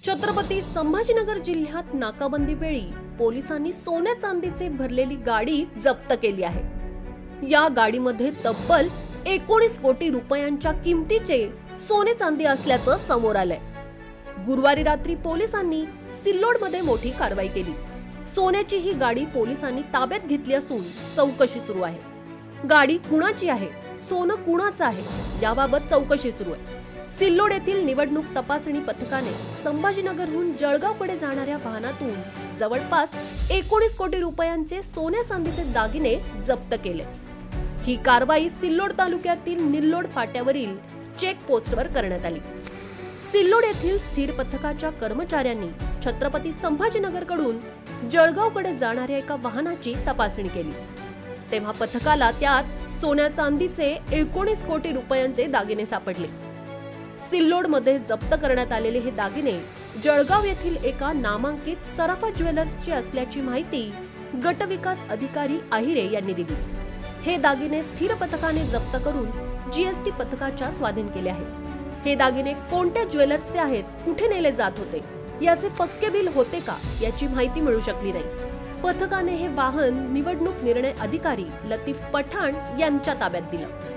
छत्रपती संभाजीनगर जिल्ह्यात नाकाबंदी वेळी पोलिसांनी सोन्या चांदीचे भरलेली गाडी जप्त केली आहे। या गाडीमध्ये तब्बल 19 कोटी रुपयांच्या किमतीचे सोने चांदी असल्याचं समोर आलंय। गुरुवारी रात्री पोलिसांनी सिल्लोडमध्ये मोठी कारवाई केली। सोन्याची ही गाडी पोलिसांनी ताब्यात घेतली असून चौकशी सुरू आहे। गाडी कुणाची आहे, सोनं कुणाचं आहे याबाबत चौकशी सुरू आहे। सिल्लोड येथील निवडणूक तपासणी पथकाने संभाजीनगरहून जळगावकडे जाणाऱ्या वाहनातून जवळपास 19 कोटी रुपयांचे सोन्या चांदीचे दागिने जप्त केले। ही कारवाई सिल्लोड तालुक्यातील निल्लोड फाट्यावरील चेक पोस्टवर करण्यात आली। सिल्लोड येथील स्थिर पथकाच्या कर्मचाऱ्यांनी छत्रपती संभाजीनगरकडून जळगावकडे जाणाऱ्या एका वाहनाची तपासणी केली, तेव्हा पथकाला त्यात सोन्या चांदीचे 19 कोटी रुपयांचे दागिने सापडले। सिल्लोड मध्ये जप्त करण्यात आलेले हे दागिने जळगाव येथील एका नामांकित सराफा ज्वेलर्सची असल्याची माहिती गट विकास अधिकारी आहिरे यांनी दिली। हे दागिने स्थिर पथकाने जप्त करून जीएसटी पथकाच्या स्वाधीन केले आहेत। हे दागिने कोणत्या ज्वेलर्सचे आहेत, कुठे नेले जात होते, याचे पक्के बिल होते का याची माहिती मिळू शकली नाही। पथकाने हे वाहन निवडणूक निर्णय अधिकारी लतीफ पठाण यांच्या ताब्यात दिलं।